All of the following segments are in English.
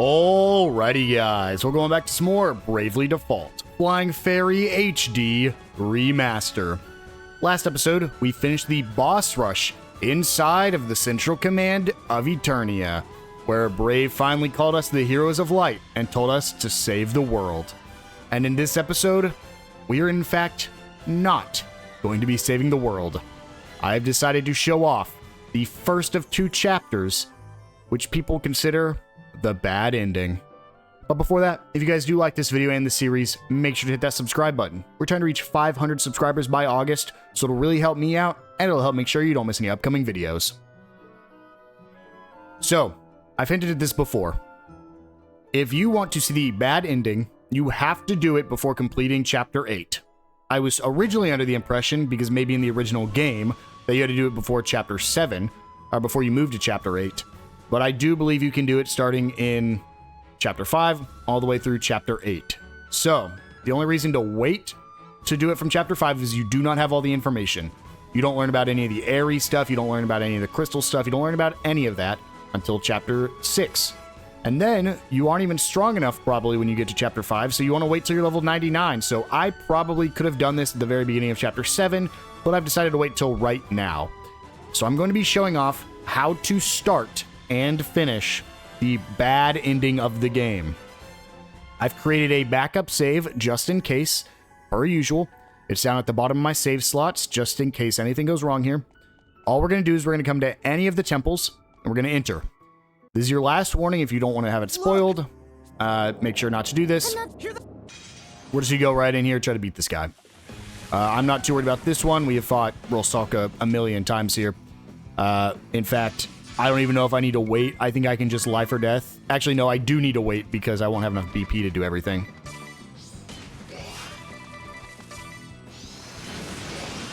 Alrighty guys, we're going back to some more Bravely Default, flying Fairy HD Remaster. Last episode, we finished the boss rush inside of the central command of Eternia, where Brave finally called us the Heroes of Light and told us to save the world. And in this episode, we are in fact not going to be saving the world. I have decided to show off the first of 2 chapters, which people consider the bad ending. But before that, if you guys do like this video and the series, make sure to hit that subscribe button. We're trying to reach 500 subscribers by August, so it'll really help me out, and it'll help make sure you don't miss any upcoming videos. So, I've hinted at this before. If you want to see the bad ending, you have to do it before completing Chapter 8. I was originally under the impression, because maybe in the original game, that you had to do it before Chapter 7, or before you move to Chapter 8. But I do believe you can do it starting in Chapter 5, all the way through Chapter 8. So, the only reason to wait to do it from Chapter 5 is you do not have all the information. You don't learn about any of the airy stuff, you don't learn about any of the crystal stuff, you don't learn about any of that until Chapter 6. And then, you aren't even strong enough probably when you get to Chapter 5, so you want to wait till you're level 99. So I probably could have done this at the very beginning of Chapter 7, but I've decided to wait till right now. So I'm going to be showing off how to start and finish the bad ending of the game. I've created a backup save just in case, per usual. It's down at the bottom of my save slots, just in case anything goes wrong here. All we're going to do is we're going to come to any of the temples, and we're going to enter. This is your last warning if you don't want to have it spoiled. Make sure not to do this. We're just going to go right in here, try to beat this guy. I'm not too worried about this one. We have fought Rolsalka a million times here. In fact, I don't even know if I need to wait. I think I can just life or death. Actually, no, I do need to wait because I won't have enough BP to do everything.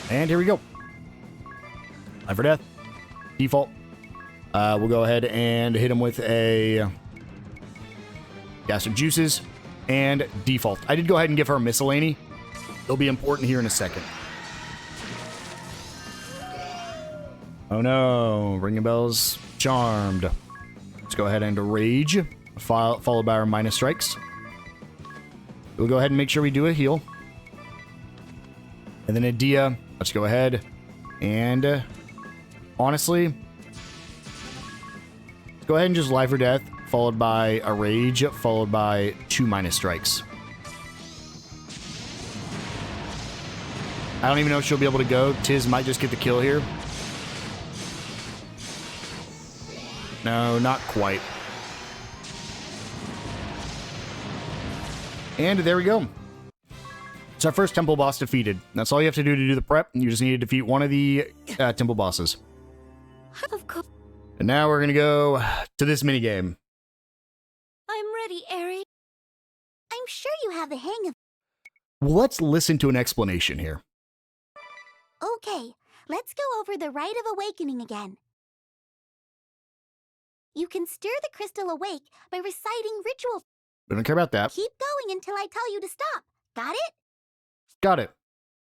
And here we go. Life or death. Default. We'll go ahead and hit him with a Gastric Juices and default. I did go ahead and give her a miscellany. It'll be important here in a second. Oh no, Ringabel's charmed. Let's go ahead and rage, followed by our minus strikes. We'll go ahead and make sure we do a heal. And then Edea, let's go ahead and, honestly, let's go ahead and just life or death, followed by a rage, followed by 2 minus strikes. I don't even know if she'll be able to go. Tiz might just get the kill here. No, not quite. And there we go. It's our first temple boss defeated. That's all you have to do the prep. You just need to defeat one of the temple bosses. Of course. And now we're going to go to this minigame. I'm ready, Eri. I'm sure you have the hang of... Well, let's listen to an explanation here. Okay, let's go over the Rite of Awakening again. You can stir the crystal awake by reciting ritual. We don't care about that. Keep going until I tell you to stop. Got it? Got it.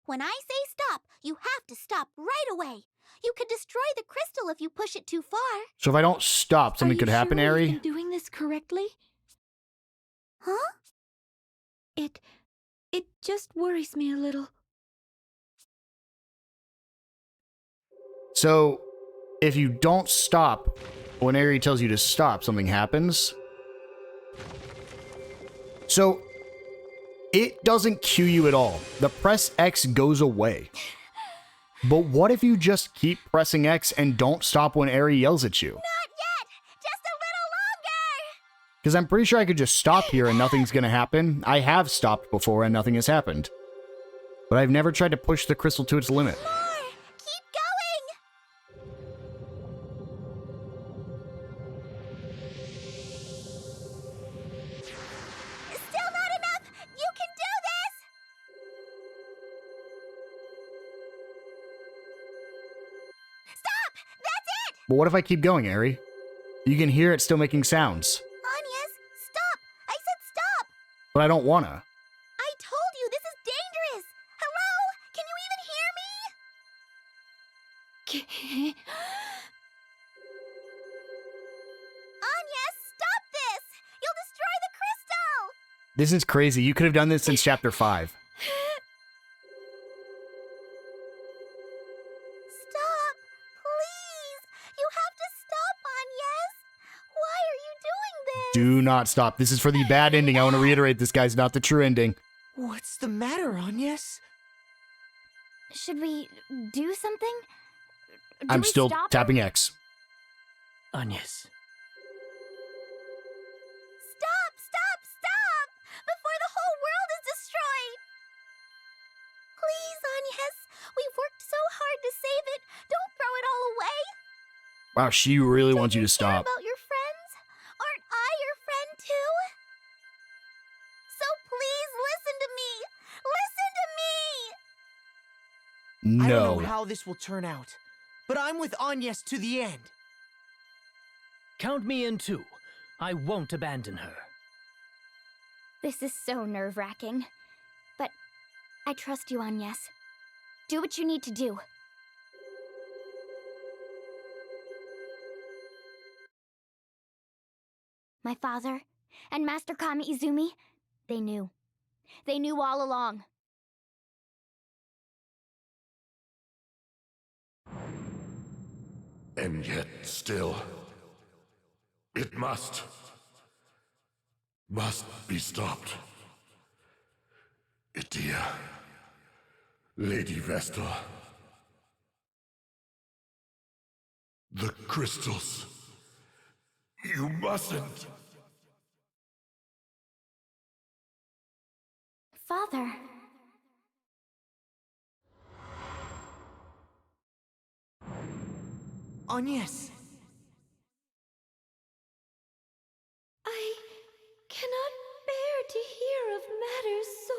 When I say stop, you have to stop right away. You could destroy the crystal if you push it too far. So if I don't stop, something could happen, Eri? Are you doing this correctly? Huh? It just worries me a little. So, if you don't stop, when Eri tells you to stop, something happens. So, it doesn't cue you at all. The press X goes away. But what if you just keep pressing X and don't stop when Eri yells at you? Not yet! Just a little longer! Because I'm pretty sure I could just stop here and nothing's going to happen. I have stopped before and nothing has happened. But I've never tried to push the crystal to its limit. More! Keep going! Still not enough! You can do this! Stop! That's it! But what if I keep going, Eri? You can hear it still making sounds. Agnès, stop! I said stop! But I don't wanna. I told you this is dangerous! Hello? Can you even hear me? Agnès, stop this! You'll This is crazy. You could have done this since chapter 5. Stop! Please! You have to stop, Agnès! Why are you doing this? Do not stop. This is for the bad ending. I want to reiterate this, guys, not the true ending. What's the matter, Agnès? Should we do something? I'm still stop tapping X. Agnès. Stop! Stop! Stop! Before the whole world is destroyed! Please, Agnès. We've worked so hard to save it. Don't throw it all away. Wow, she really wants you to Don't care stop. about your friends? Aren't I your friend too? So please listen to me. Listen to me. I don't No. know how this will turn out, but I'm with Agnès to the end. Count me in too. I won't abandon her. This is so nerve-wracking. But I trust you, Agnès. Do what you need to do. My father and Master Kami Izumi, they knew. They knew all along. And yet still, it must be stopped. Edea, Lady Vestal, the crystals, you mustn't. Father. Agnès. I cannot bear to hear of matters so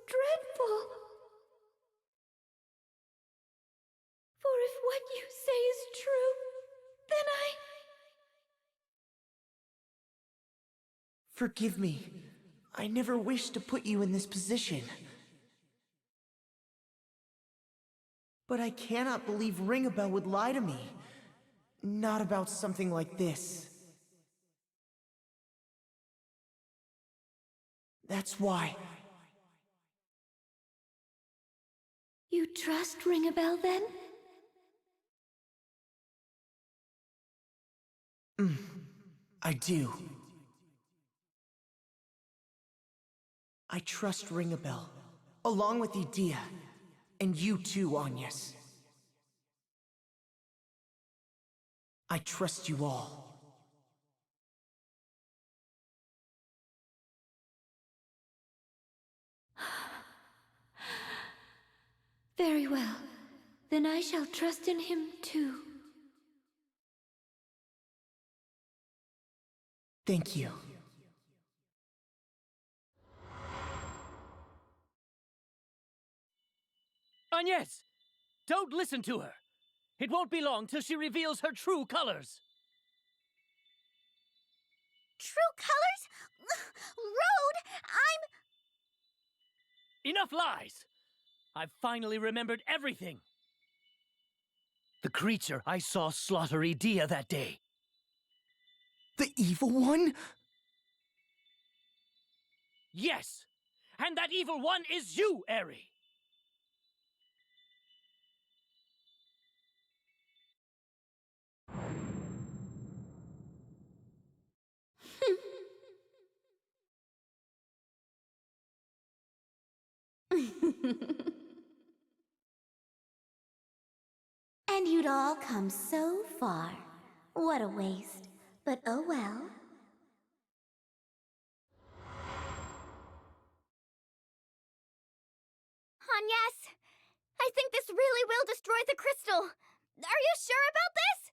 dreadful. For if what you say is true, then Forgive me. I never wished to put you in this position. But I cannot believe Ringabel would lie to me. Not about something like this. That's why. You trust Ringabel then? I do. I trust Ringabel, along with Edea, and you too, Agnès. I trust you all. Very well. Then I shall trust in him too. Thank you. Agnès! Don't listen to her! It won't be long till she reveals her true colors! True colors? Road, Enough lies! I've finally remembered everything! The creature I saw slaughter Edea that day. The evil one? Yes! And that evil one is you, Eri! And you'd all come so far. What a waste. But oh well. Agnès! I think this really will destroy the crystal. Are you sure about this?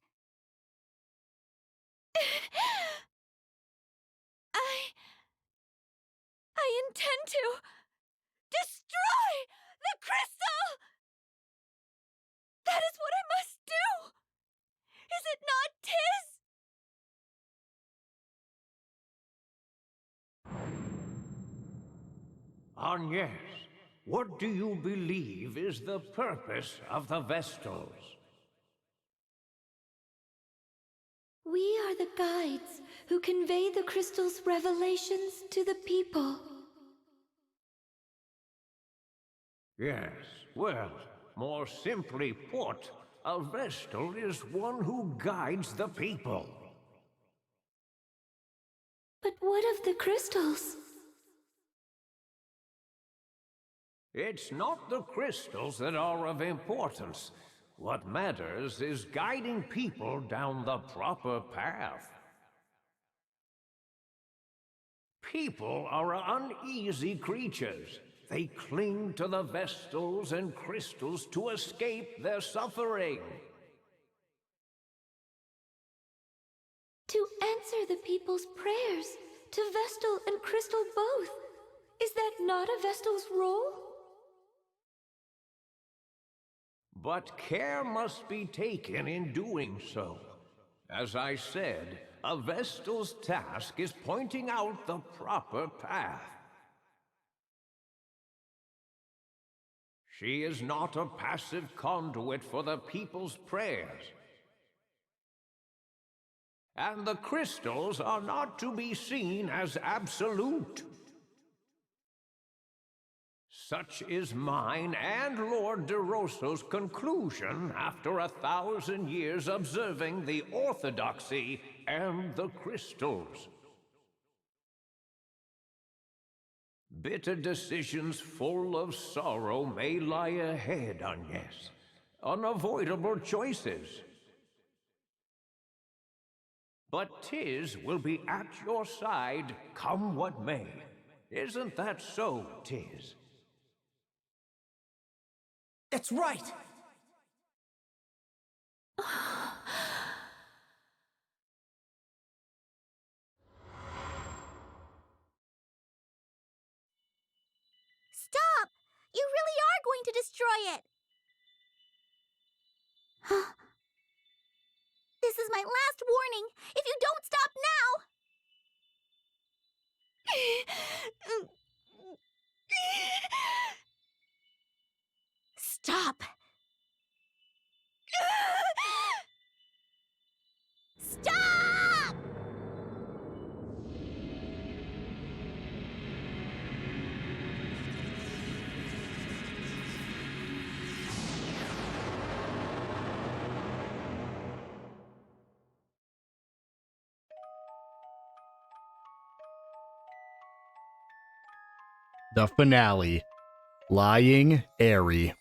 I intend to destroy the crystal! That is what I must do! Is it not, Tis? Agnès, what do you believe is the purpose of the Vestals? We are the guides who convey the crystal's revelations to the people. Yes, well, more simply put, a Vestal is one who guides the people. But what of the crystals? It's not the crystals that are of importance. What matters is guiding people down the proper path. People are uneasy creatures. They cling to the Vestals and crystals to escape their suffering. To answer the people's prayers, to Vestal and Crystal both. Is that not a Vestal's role? But care must be taken in doing so. As I said, a Vestal's task is pointing out the proper path. She is not a passive conduit for the people's prayers. And the crystals are not to be seen as absolute. Such is mine and Lord De Roso's conclusion after 1,000 years observing the orthodoxy and the crystals. Bitter decisions full of sorrow may lie ahead, Agnès. Unavoidable choices. But Tiz will be at your side, come what may. Isn't that so, Tiz? That's right! Stop! You really are going to destroy it! This is my last warning! If you don't stop now... Stop! Stop! The finale. Lying Airy.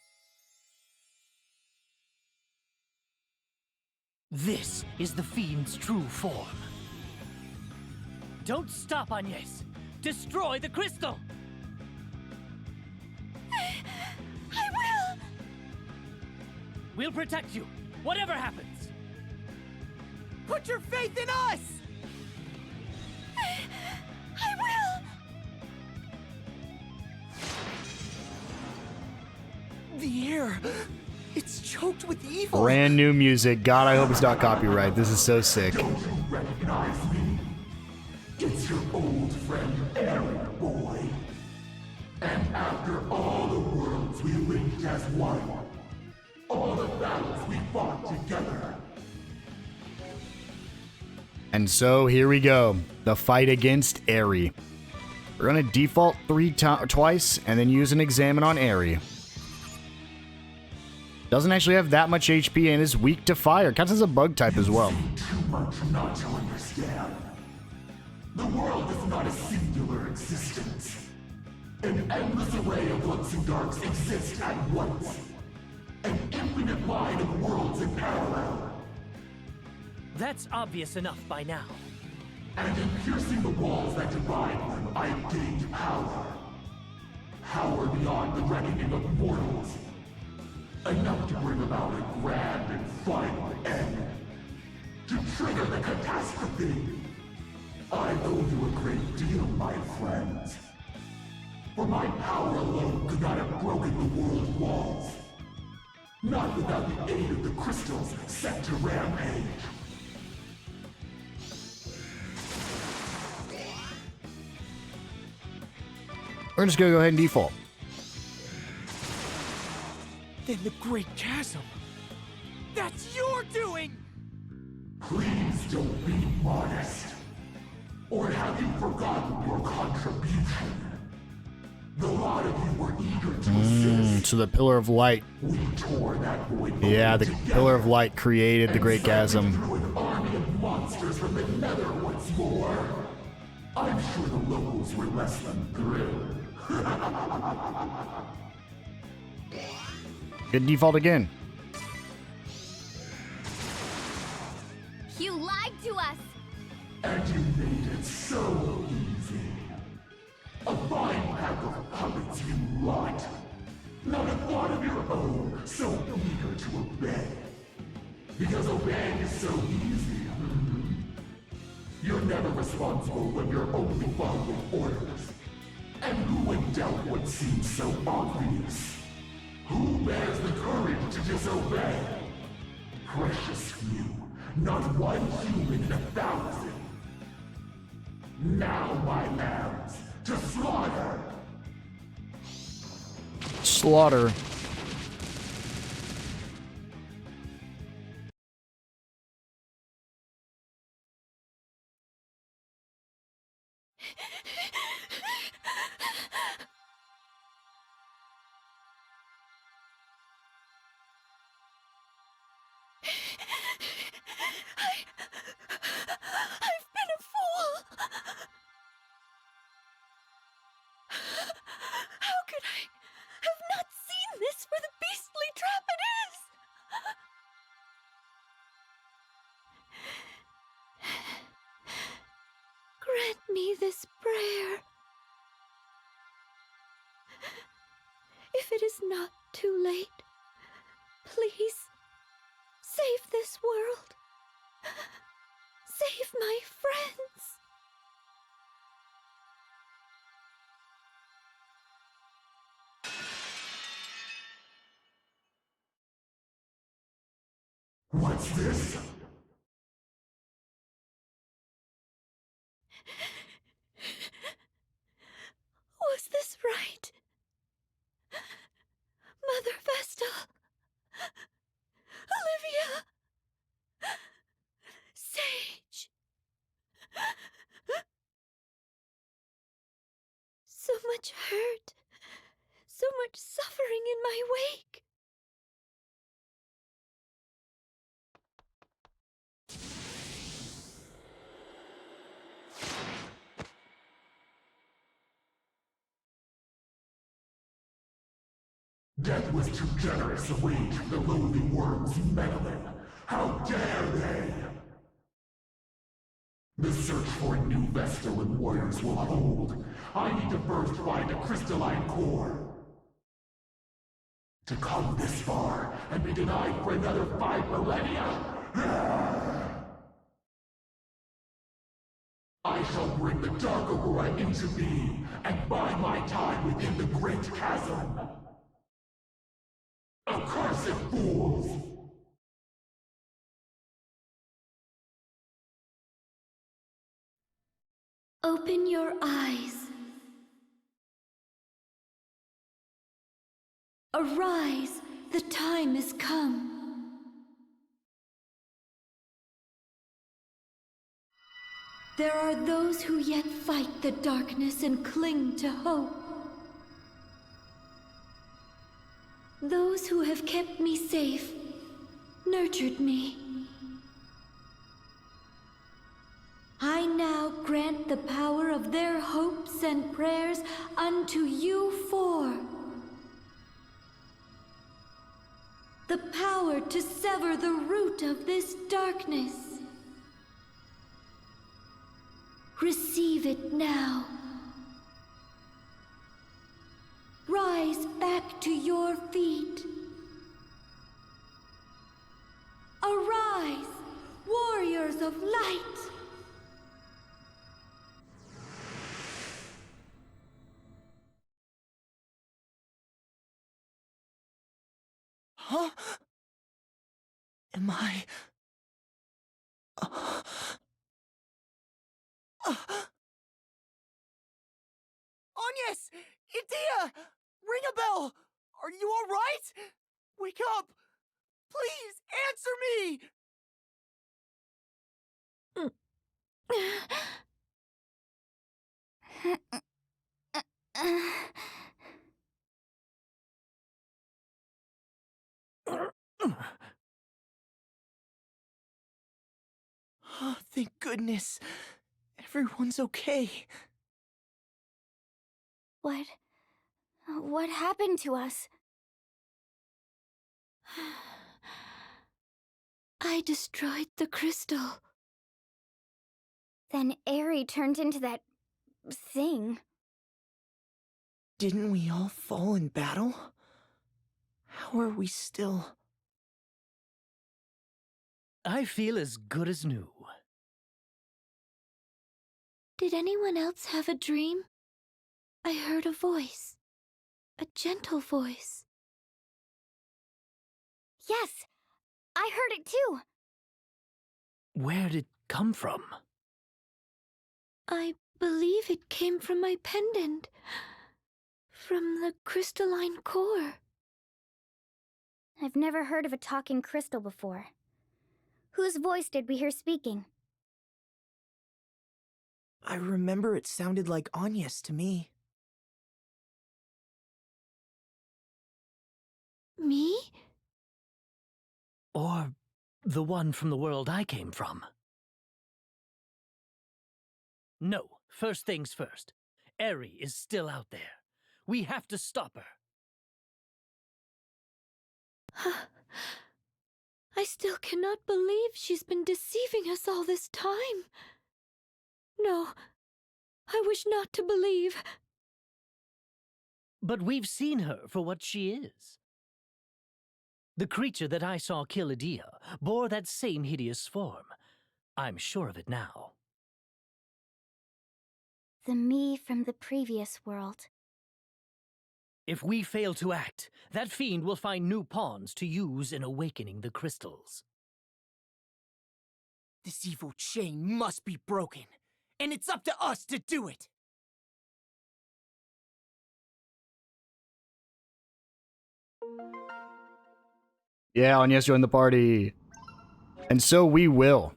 This is the fiend's true form. Don't stop, Agnès! Destroy the crystal! I will! We'll protect you, whatever happens! Put your faith in us! I will! The air, it's choked with evil. Brand new music. God, I hope it's not copyright. This is so sick. Don't you recognize me? It's your old friend Eric, boy. And after all the worlds we linked as one, all the battles we fought together, And so here we go. The fight against Airy. We're going to default twice and then use an examine on Airy. Doesn't actually have that much HP and is weak to fire. Counts as a bug type as well. too much not to understand. The world is not a singular existence. An endless array of Luxendarcs exist at once. An infinite line of worlds in parallel. That's obvious enough by now. And in piercing the walls that divide them, I gained power. Power beyond the reckoning of mortals. Enough to bring about a grand and final end. To trigger the catastrophe. I owe you a great deal, my friends. For my power alone could not have broken the world walls. Not without the aid of the crystals set to rampage. We're just going to go ahead and default. Then the Great Chasm. That's your doing! Please don't be modest. Or have you forgotten your contribution? The lot of you were eager to assist. So the Pillar of Light. We tore that void Yeah, the together Pillar of Light created the and Great sent Chasm. through an army of monsters from the Nether once more. I'm sure the locals were less than thrilled. Good default again. You lied to us! And you made it so easy. A fine pack of puppets, you lot. Not a thought of your own, so eager to obey. Because obeying is so easy. You're never responsible when you're only following orders. And who in doubt what seems so obvious? Who bears the courage to disobey? Precious few, not one human in 1,000. Now, my lambs, to slaughter! Slaughter. I've been a fool! How could I have not seen this for the beastly trap it is? Grant me this prayer. If it is not too late, please save this world. Save my friends. What's this? Was this right? Mother Vestal? Olivia? Sage? So much hurt, so much suffering in my wake. Death was too generous a wage for the lowly worms meddling. How dare they! The search for a new Vestal and warriors will hold. I need to first find a crystalline core. To come this far and be denied for another 5 millennia? I shall bring the Dark Aurora into being and bide my time within the Great Chasm. Accursed fools! Open your eyes. Arise, the time is come. There are those who yet fight the darkness and cling to hope. Those who have kept me safe, nurtured me. I now grant the power of their hopes and prayers unto you four. The power to sever the root of this darkness. Receive it now. Rise back to your feet. Arise, warriors of light. Huh? Am I... Agnès! Edea! Ringabel! Are you alright? Wake up! Please, answer me! Oh, thank goodness. Everyone's okay. What happened to us? I destroyed the crystal. Then Eri turned into that thing. Didn't we all fall in battle? How are we still... I feel as good as new. Did anyone else have a dream? I heard a voice. A gentle voice. Yes, I heard it too. Where'd it come from? I believe it came from my pendant. From the crystalline core. I've never heard of a talking crystal before. Whose voice did we hear speaking? I remember it sounded like Agnès to me. Me? Or the one from the world I came from? No, first things first. Eri is still out there. We have to stop her. I still cannot believe she's been deceiving us all this time. No, I wish not to believe. But we've seen her for what she is. The creature that I saw kill Edea bore that same hideous form. I'm sure of it now. The me from the previous world. If we fail to act, that fiend will find new pawns to use in awakening the crystals. This evil chain must be broken, and it's up to us to do it! Yeah, Agnès joined the party. And so we will.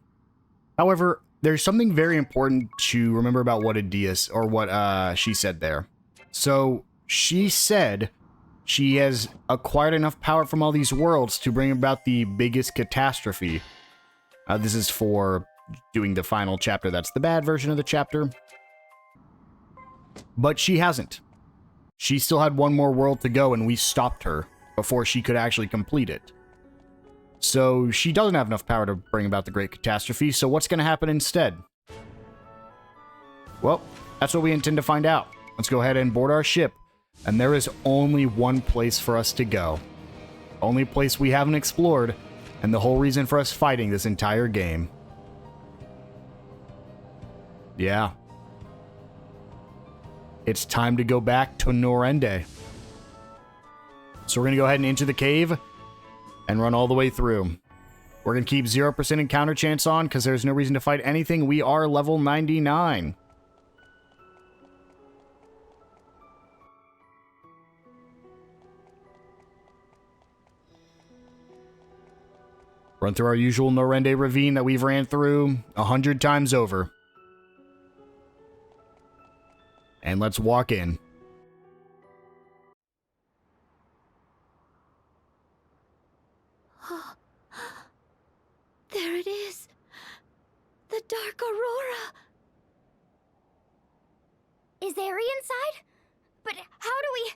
However, there's something very important to remember about what Edea, or what she said there. So, she said she has acquired enough power from all these worlds to bring about the biggest catastrophe. This is for doing the final chapter. That's the bad version of the chapter. But she hasn't. She still had one more world to go, and we stopped her before she could actually complete it. So she doesn't have enough power to bring about the great catastrophe, so what's going to happen instead? Well, that's what we intend to find out. Let's go ahead and board our ship, and there is only one place for us to go. Only place we haven't explored, and the whole reason for us fighting this entire game. Yeah. It's time to go back to Norende. So we're going to go ahead and enter the cave and run all the way through. We're going to keep 0% encounter chance on because there's no reason to fight anything. We are level 99. Run through our usual Norende ravine that we've ran through 100 times over. And let's walk in. There it is. The Dark Aurora. Is Eri inside? But how do we...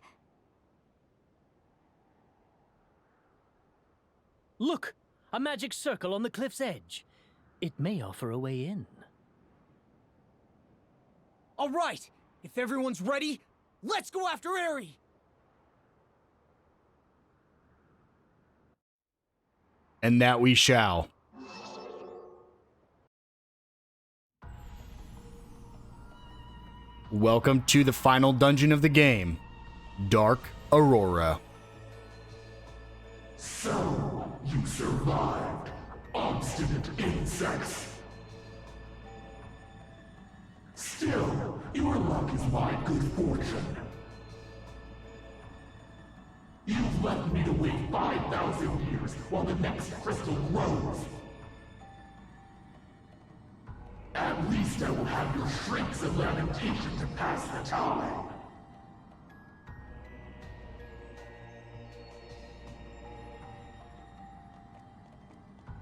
Look! A magic circle on the cliff's edge. It may offer a way in. All right, if everyone's ready, let's go after Eri! And that we shall. Welcome to the final dungeon of the game, Dark Aurora. So, you survived, obstinate insects. Still, your luck is my good fortune. You've left me to wait 5,000 years while the next crystal grows. At least I will have your shrieks of lamentation to pass the time.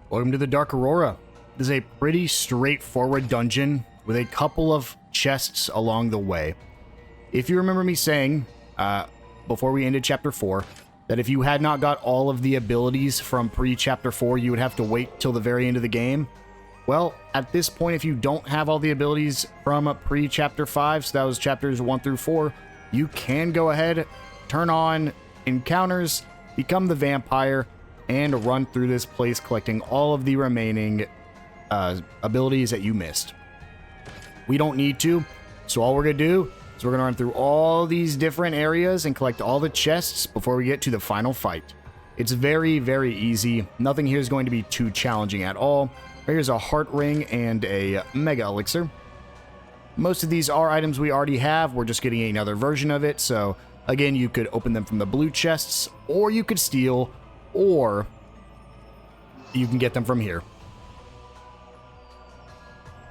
Welcome to the Dark Aurora. This is a pretty straightforward dungeon with a couple of chests along the way. If you remember me saying, before we ended Chapter 4, that if you had not got all of the abilities from pre-Chapter 4, you would have to wait till the very end of the game. Well, at this point, if you don't have all the abilities from pre-Chapter 5, so that was Chapters 1 through 4, you can go ahead, turn on encounters, become the vampire, and run through this place collecting all of the remaining abilities that you missed. We don't need to, so all we're going to do is we're going to run through all these different areas and collect all the chests before we get to the final fight. It's very, very easy. Nothing here is going to be too challenging at all. Here's a heart ring and a mega elixir. Most of these are items we already have. We're just getting another version of it. So again, you could open them from the blue chests, or you could steal, or you can get them from here.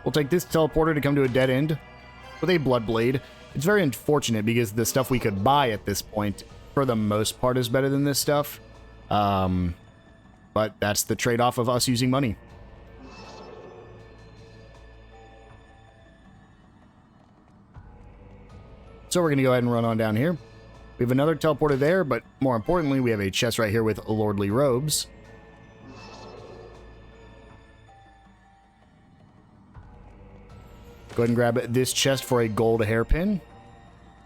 We'll take this teleporter to come to a dead end with a blood blade. It's very unfortunate because the stuff we could buy at this point, for the most part, is better than this stuff. But that's the trade-off of us using money. So we're going to go ahead and run on down here. We have another teleporter there, but more importantly, we have a chest right here with lordly robes. Go ahead and grab this chest for a gold hairpin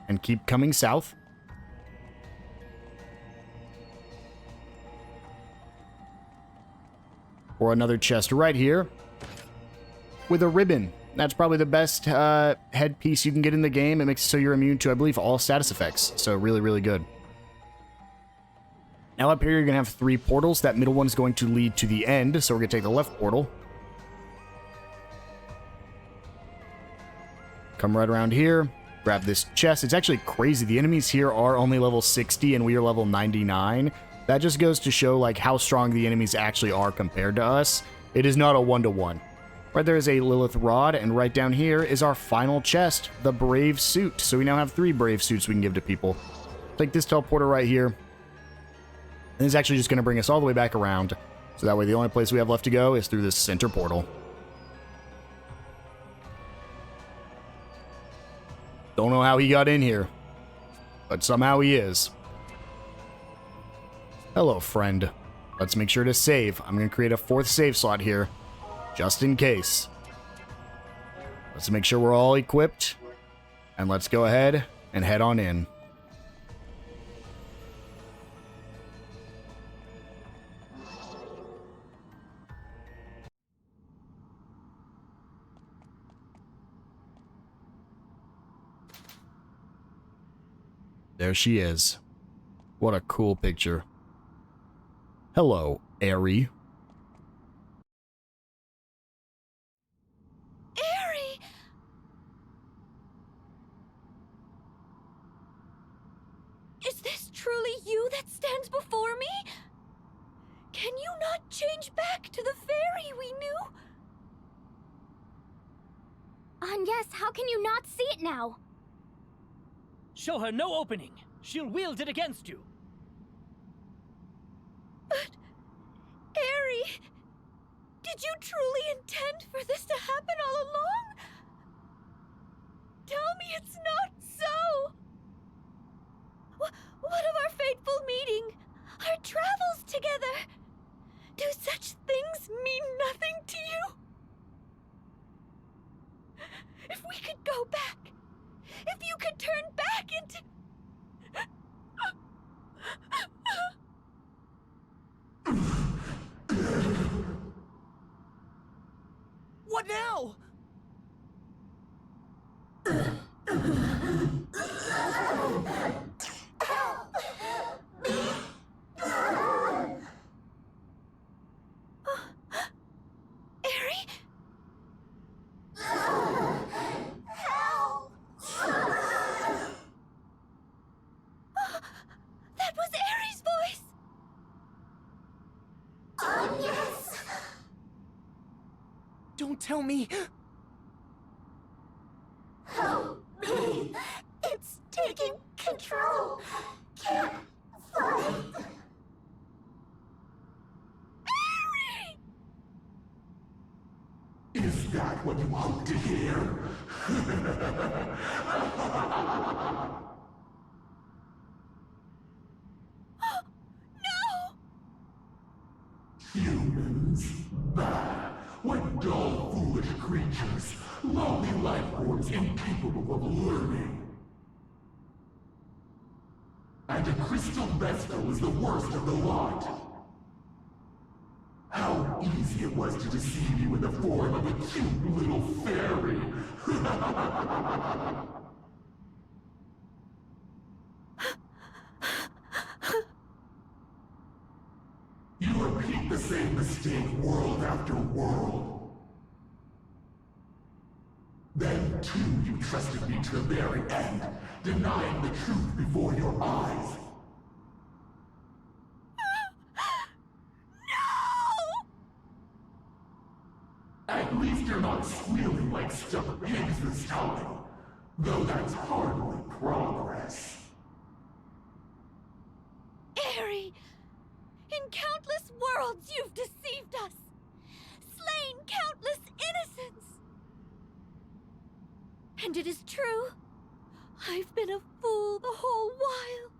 and keep coming south. Or another chest right here with a ribbon. That's probably the best headpiece you can get in the game. It makes it so you're immune to, I believe, all status effects. So really, really good. Now up here, you're going to have 3 portals. That middle one is going to lead to the end. So we're going to take the left portal. Come right around here. Grab this chest. It's actually crazy. The enemies here are only level 60 and we are level 99. That just goes to show like how strong the enemies actually are compared to us. It is not a 1-to-1. Right there is a Lilith rod, and right down here is our final chest, the Brave Suit. So we now have 3 Brave Suits we can give to people. Take this teleporter right here. And it's actually just going to bring us all the way back around. So that way the only place we have left to go is through this center portal. Don't know how he got in here, but somehow he is. Hello, friend. Let's make sure to save. I'm going to create a 4th save slot here, just in case. Let's make sure we're all equipped, and let's go ahead and head on in. There she is. What a cool picture. Hello, Airy. Airy! Is this truly you that stands before me? Can you not change back to the fairy we knew? Agnès, how can you not see it now? Show her no opening. She'll wield it against you. But, Airy, did you truly intend for this to happen all along? Tell me it's not so. What of our fateful meeting? Our travels together? Do such things mean nothing to you? If we could go back, if you could turn back into... What now? Airy? That was Airy's voice! Yes. Don't tell me. Help me. It's taking control. Can't fight. Airy! what you hope to hear? Humans? Bah! What dull, foolish creatures! Lowly life forms incapable of learning! And a crystal vestal is the worst of the lot! How easy it was to deceive you in the form of a cute little fairy! You repeat the same mistake world after world. Then, too, you trusted me to the very end, denying the truth before your eyes. At least you're not squealing like stuck pigs this time. Though that's hardly progress. Airy! In countless worlds you've deceived us! Slain countless innocents! And it is true. I've been a fool the whole while.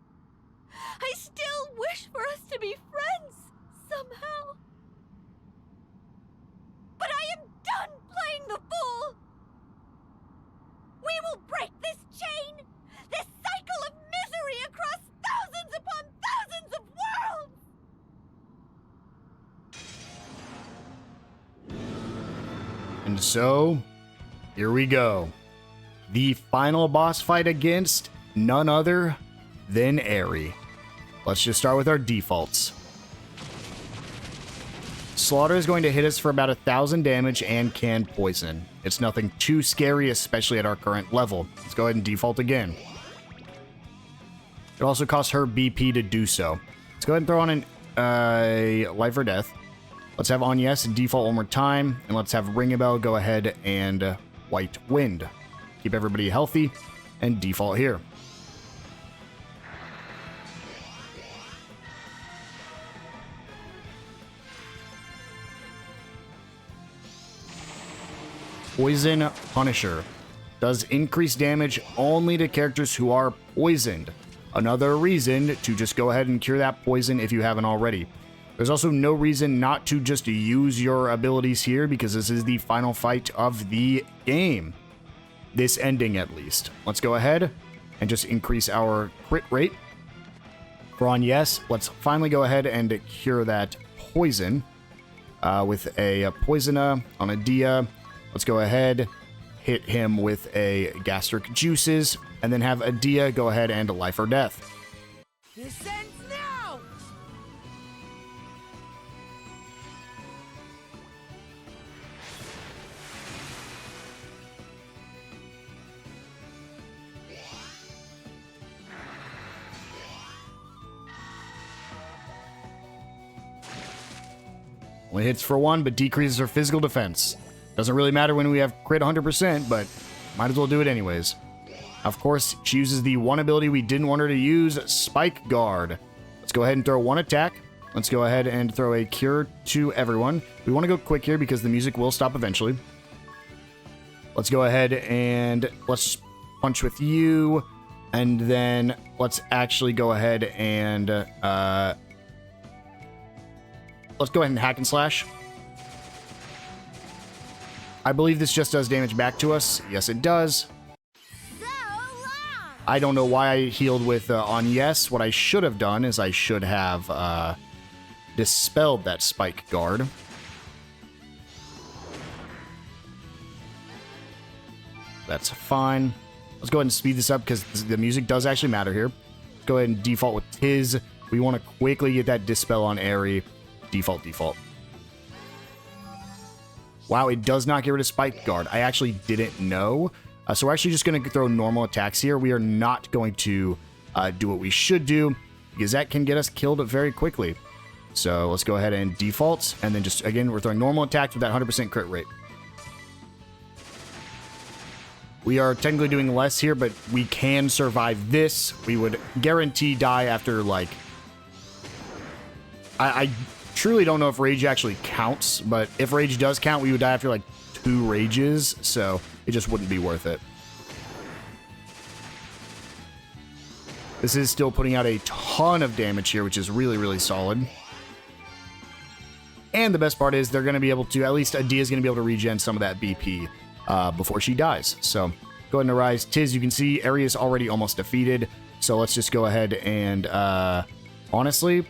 I still wish for us to be friends, somehow. But I am done playing the fool! We will break this chain! This cycle of misery across thousands upon thousands of worlds! And so, here we go. The final boss fight against none other than Airy. Let's just start with our defaults. Slaughter is going to hit us for about 1,000 damage and can poison. It's nothing too scary, especially at our current level. Let's go ahead and default again. It also costs her BP to do so. Let's go ahead and throw on a life or death. Let's have Agnès default one more time, and let's have Ringabel go ahead and White Wind. Keep everybody healthy and default here. Poison Punisher does increase damage only to characters who are poisoned. Another reason to just go ahead and cure that poison if you haven't already. There's also no reason not to just use your abilities here because this is the final fight of the game. This ending at least. Let's go ahead and just increase our crit rate. For Agnès, let's finally go ahead and cure that poison with a Poisona on Edea. Let's go ahead, hit him with a gastric juices, and then have Edea go ahead and life or death. This ends now! Only hits for 1, but decreases our physical defense. Doesn't really matter when we have crit 100%, but might as well do it anyways. Of course, she uses the one ability we didn't want her to use, Spike Guard. Let's go ahead and throw one attack. Let's go ahead and throw a cure to everyone. We want to go quick here because the music will stop eventually. Let's go ahead and let's punch with you. And then let's actually go ahead and let's go ahead and hack and slash. I believe this just does damage back to us. Yes, it does. I don't know why I healed with Agnès. What I should have done is I should have dispelled that Spike Guard. That's fine. Let's go ahead and speed this up because the music does actually matter here. Let's go ahead and default with Tiz. We want to quickly get that dispel on Airy. Default. Wow, it does not get rid of Spike Guard. I actually didn't know. So we're actually just going to throw normal attacks here. We are not going to do what we should do because that can get us killed very quickly. So let's go ahead and default. And then just, again, we're throwing normal attacks with that 100% crit rate. We are technically doing less here, but we can survive this. We would guarantee die after, like... I truly don't know if rage actually counts, but if rage does count, we would die after like 2 rages, so it just wouldn't be worth it. This is still putting out a ton of damage here, which is really, really solid. And the best part is they're going to be able to, at least Edea's going to be able to regen some of that BP before she dies. So go ahead and arise. Tiz, you can see area's already almost defeated. So let's just go ahead and, honestly,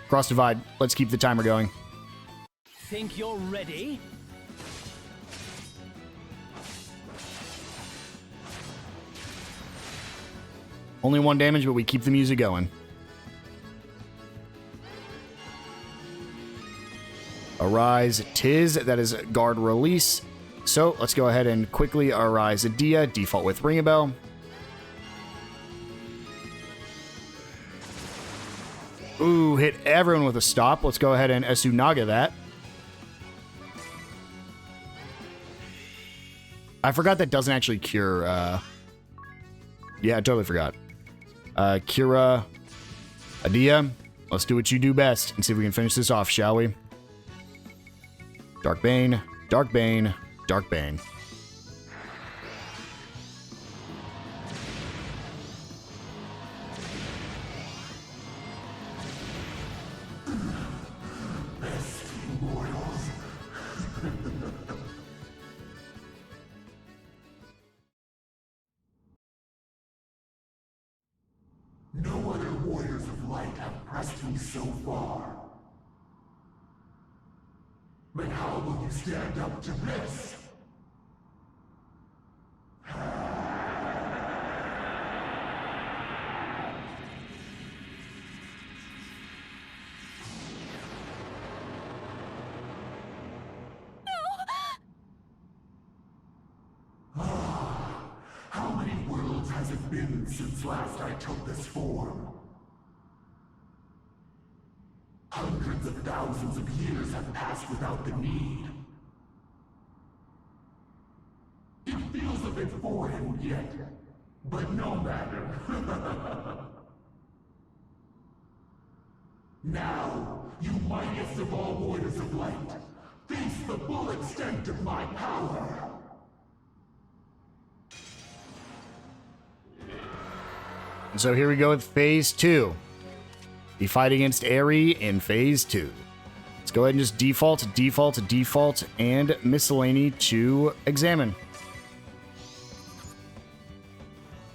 cross divide. Let's keep the timer going. Think you're ready? Only 1 damage, but we keep the music going. Arise Tiz, that is guard release. So let's go ahead and quickly arise Edea, default with Ringabel. Ooh, hit everyone with a stop. Let's go ahead and Esunaga that. I forgot that doesn't actually cure, yeah, I totally forgot. Kira, Edea, let's do what you do best and see if we can finish this off, shall we? Dark Bane, Dark Bane, Dark Bane. No other warriors of light have pressed me so far. But how will you stand up to this? How many worlds has it been since last I took this form? Hundreds of thousands of years have passed without the need. It feels a bit foreign yet, but no matter. Now, you mightiest of all warriors of light, face the full extent of my power. And so here we go with phase 2. The fight against Aerie in phase 2. Let's go ahead and just default, default, default, and miscellany to examine.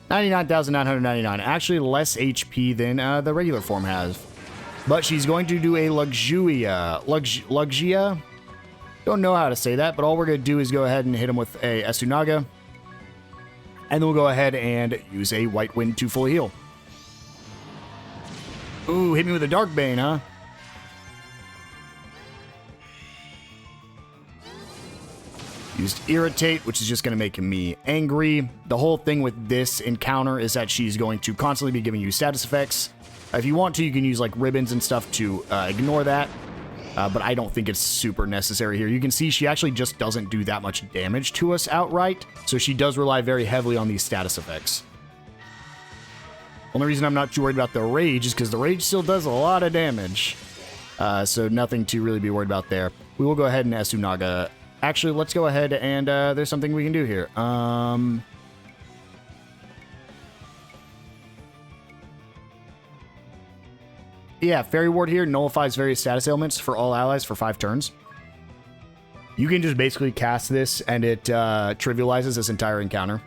99,999. Actually less HP than the regular form has. But she's going to do a Luxia. Luxia? Don't know how to say that, but all we're going to do is go ahead and hit him with a Esunaga. And then we'll go ahead and use a White Wind to full heal. Ooh, hit me with a Dark Bane, huh? Used Irritate, which is just going to make me angry. The whole thing with this encounter is that she's going to constantly be giving you status effects. If you want to, you can use like ribbons and stuff to ignore that. But I don't think it's super necessary here. You can see she actually just doesn't do that much damage to us outright. So she does rely very heavily on these status effects. Only reason I'm not too worried about the Rage is because the Rage still does a lot of damage. So nothing to really be worried about there. We will go ahead and Esunaga. Actually, let's go ahead and there's something we can do here. Yeah, Fairy Ward here nullifies various status ailments for all allies for 5 turns. You can just basically cast this and it trivializes this entire encounter.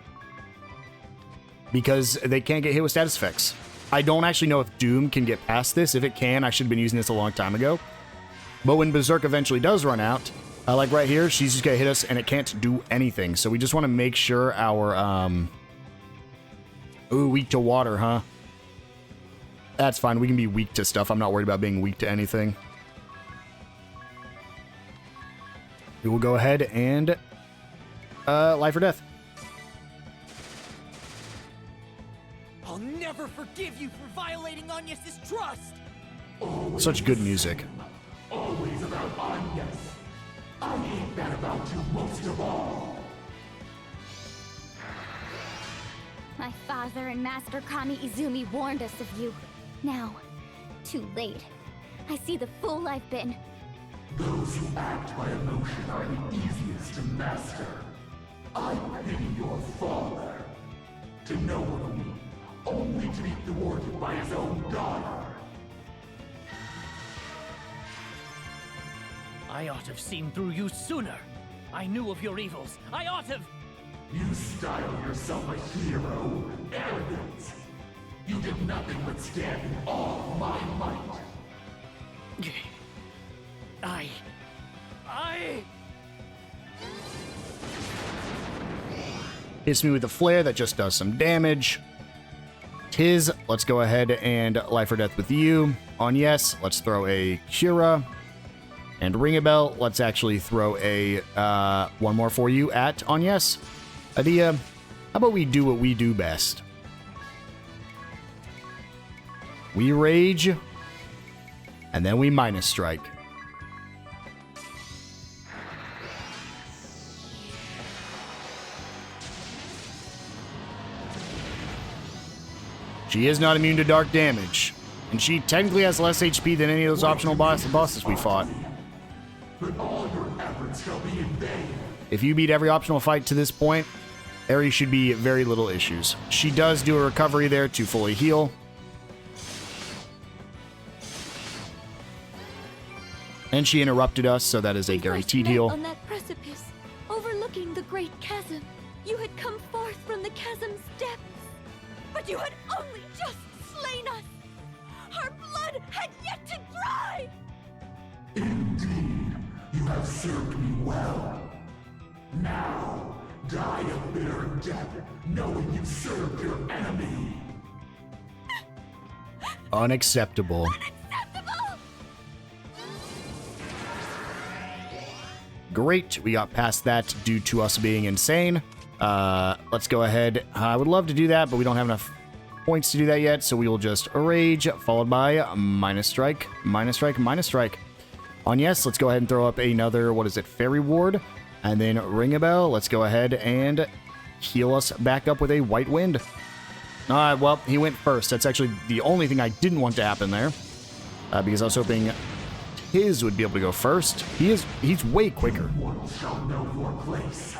Because they can't get hit with status effects. I don't actually know if Doom can get past this. If it can, I should have been using this a long time ago. But when Berserk eventually does run out, like right here, she's just going to hit us and it can't do anything. So we just want to make sure our... Ooh, weak to water, huh? That's fine. We can be weak to stuff. I'm not worried about being weak to anything. We will go ahead and... life or death. I'll never forgive you for violating Agnès' trust! Such good music. Always about Agnès. I hate that about you most of all. My father and Master Kami Izumi warned us of you. Now, too late. I see the fool I've been. Those who act by emotion are the easiest to master. I pity your father. To know of me, only to be thwarted by his own daughter. I ought to have seen through you sooner. I knew of your evils. I ought to have... You style yourself a hero. Arrogant. You did nothing but stand in awe of my might. I... Hits me with a flare that just does some damage. Tiz, let's go ahead and life or death with you. On yes, let's throw a Cura. And Ringabel, let's actually throw a one more for you at on yes. Edea, how about we do what we do best? We rage, and then we minus strike. She is not immune to dark damage, and she technically has less HP than any of those optional bosses we fought. But all your efforts shall be in vain. If you beat every optional fight to this point, Aerie should be very little issues. She does do a recovery there to fully heal. And she interrupted us, so that is a guaranteed heal. On that precipice, overlooking the great chasm, you had come forth from the chasm's depths. But you had only just slain us! Our blood had yet to dry! Indeed, you have served me well. Now, die a bitter death, knowing you served your enemy. Unacceptable. Unacceptable! Great, we got past that due to us being insane. Let's go ahead. I would love to do that, but we don't have enough points to do that yet, so we will just rage, followed by minus strike, minus strike, minus strike. On yes, let's go ahead and throw up another, what is it, Fairy Ward, and then Ringabel. Let's go ahead and heal us back up with a White Wind. Well, he went first. That's actually the only thing I didn't want to happen there, because I was hoping his would be able to go first. He's way quicker. Mortals shall know your place.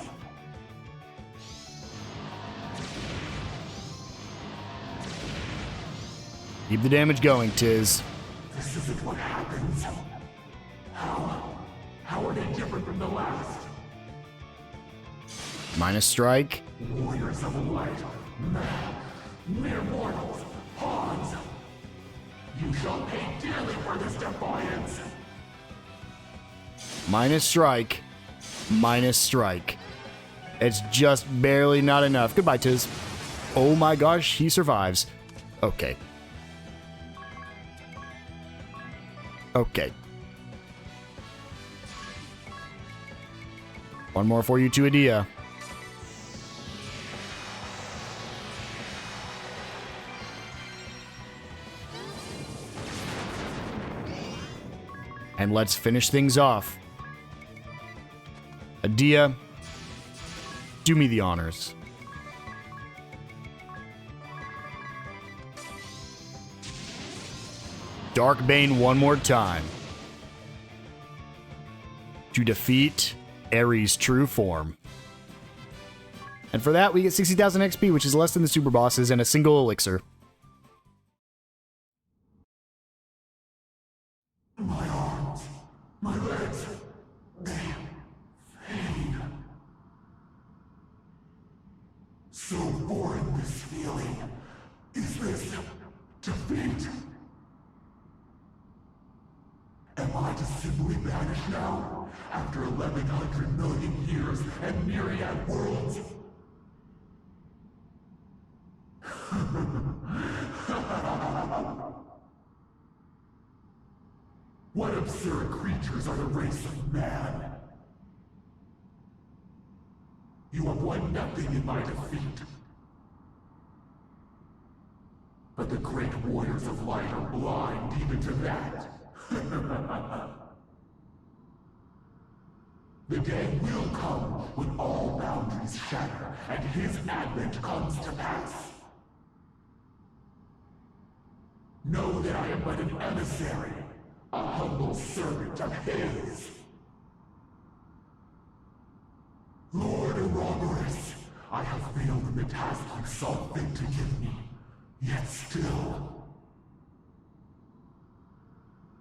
Keep the damage going, Tiz. This isn't what happens. How are they different from the last? Minus strike. Warriors of light, man, mere mortals, pawns. You shall pay dearly for this defiance. Minus strike. Minus strike. It's just barely not enough. Goodbye, Tiz. Oh my gosh, he survives. Okay. Okay. One more for you to Edea. And let's finish things off. Edea, do me the honors. Darkbane one more time. To defeat Aerie's true form. And for that, we get 60,000 XP, which is less than the super bosses, and a single elixir. My arms, my legs, they fade. So foreign this feeling. Is this defeat? Am I to simply vanish now, after 1,100 million years and myriad worlds? What absurd creatures are the race of man? You have won nothing in my defeat. But the great warriors of light are blind even to that. The day will come when all boundaries shatter and his advent comes to pass. Know that I am but an emissary, a humble servant of his. Lord Ouroboros, I have failed in the task you saw fit to give me. Yet still,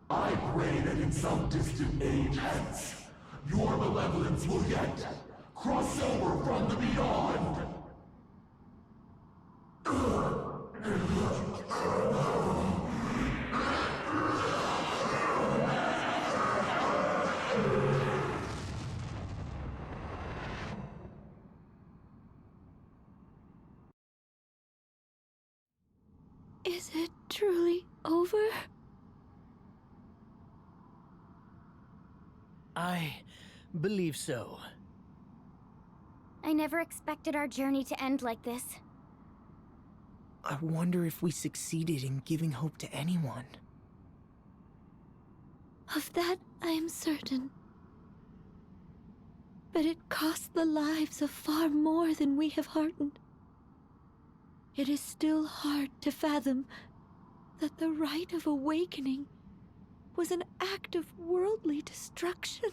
I pray that in some distant age hence, your malevolence will yet cross over from the beyond. Is it truly over? I believe so. I never expected our journey to end like this. I wonder if we succeeded in giving hope to anyone. Of that I am certain. But it cost the lives of far more than we have heartened. It is still hard to fathom that the rite of awakening was an act of worldly destruction.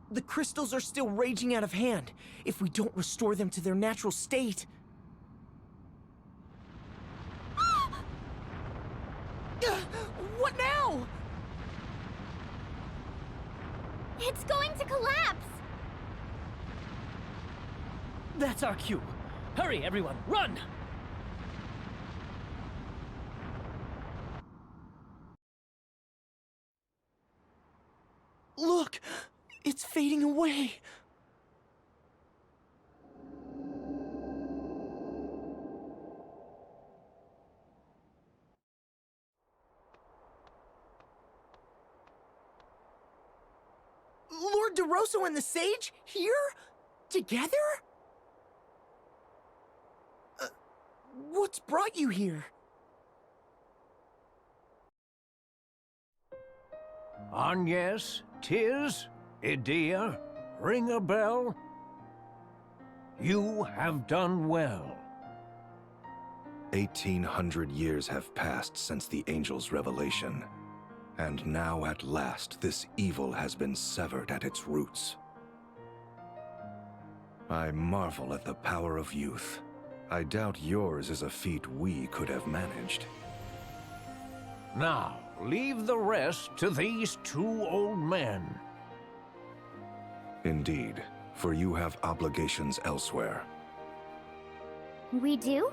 The crystals are still raging out of hand. If we don't restore them to their natural state... What now? It's going to collapse! That's our cue. Hurry, everyone, run! Look! It's fading away! Lord DeRosso and the Sage? Here? Together? What's brought you here? Agnès, Tiz, Edea, Ringabel, you have done well. 1800 years have passed since the angel's revelation, and now at last this evil has been severed at its roots. I marvel at the power of youth. I doubt yours is a feat we could have managed. Now, leave the rest to these two old men. Indeed, for you have obligations elsewhere. We do?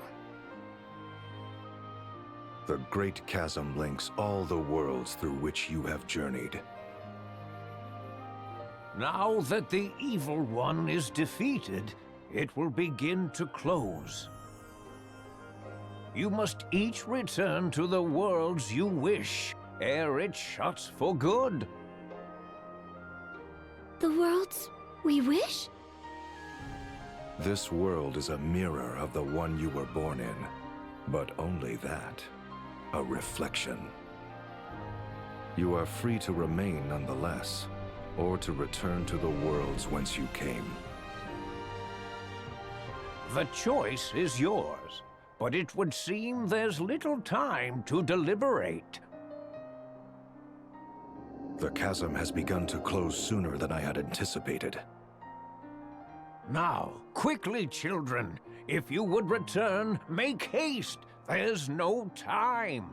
The Great Chasm links all the worlds through which you have journeyed. Now that the Evil One is defeated, it will begin to close. You must each return to the worlds you wish, ere it shuts for good. The worlds we wish? This world is a mirror of the one you were born in, but only that, a reflection. You are free to remain nonetheless, or to return to the worlds whence you came. The choice is yours, but it would seem there's little time to deliberate. The chasm has begun to close sooner than I had anticipated. Now, quickly, children. If you would return, make haste. There's no time.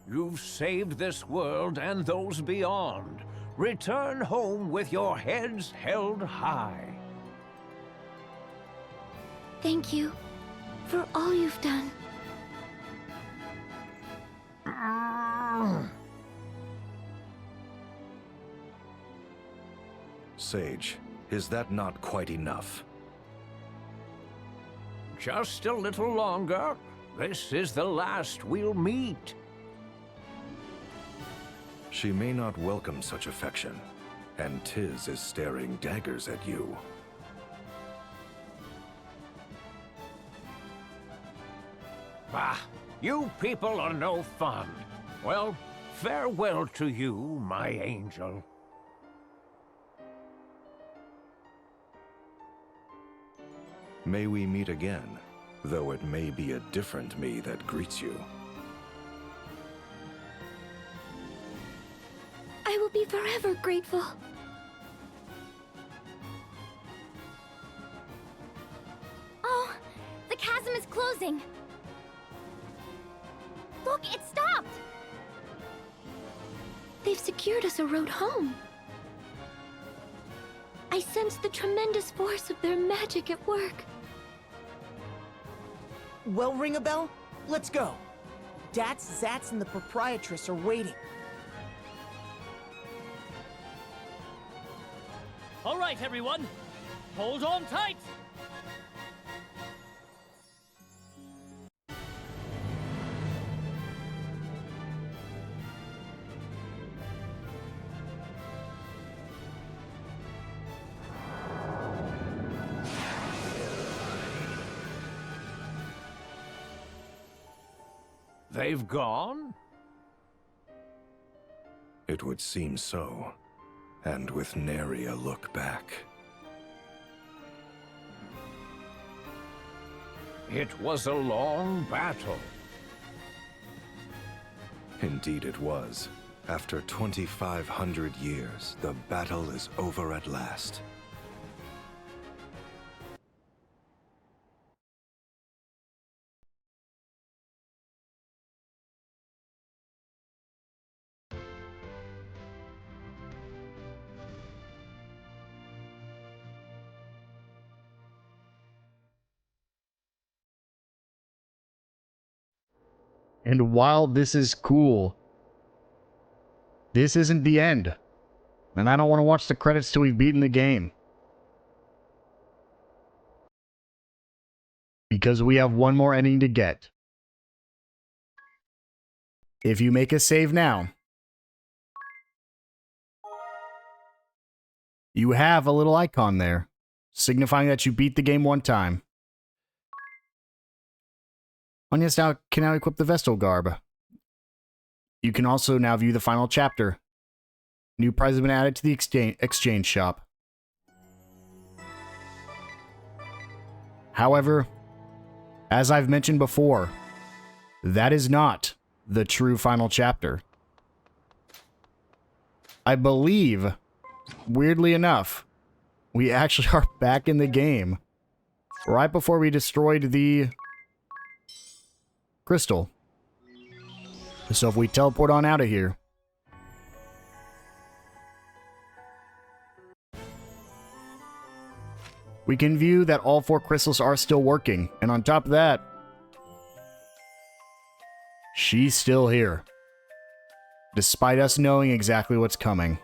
You've saved this world and those beyond. Return home with your heads held high. Thank you for all you've done. Sage, is that not quite enough? Just a little longer. This is the last we'll meet. She may not welcome such affection, and Tiz is staring daggers at you. Bah, you people are no fun. Well, farewell to you, my angel. May we meet again, though it may be a different me that greets you. I will be forever grateful. Oh, the chasm is closing. Look, it stopped! They've secured us a road home. I sense the tremendous force of their magic at work. Well, Ringabel, let's go. Dats, Zats, and the proprietress are waiting. All right, everyone. Hold on tight. They've gone? It would seem so, and with nary a look back. It was a long battle. Indeed it was. After 2,500 years, the battle is over at last. And while this is cool, this isn't the end. And I don't want to watch the credits till we've beaten the game. Because we have one more ending to get. If you make a save now, you have a little icon there, signifying that you beat the game one time. Agnès can now equip the Vestal Garb. You can also now view the final chapter. New prize has been added to the exchange shop. However, as I've mentioned before, that is not the true final chapter. I believe, weirdly enough, we actually are back in the game right before we destroyed the crystal. So if we teleport on out of here, we can view that all 4 crystals are still working. And on top of that, she's still here, despite us knowing exactly what's coming.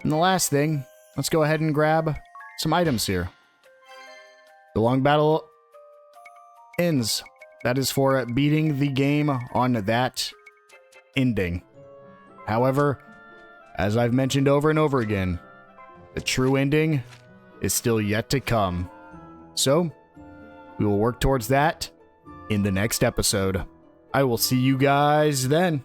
And the last thing, let's go ahead and grab some items here. The long battle ends. That is for beating the game on that ending. However, as I've mentioned over and over again, the true ending is still yet to come. So, we will work towards that in the next episode. I will see you guys then.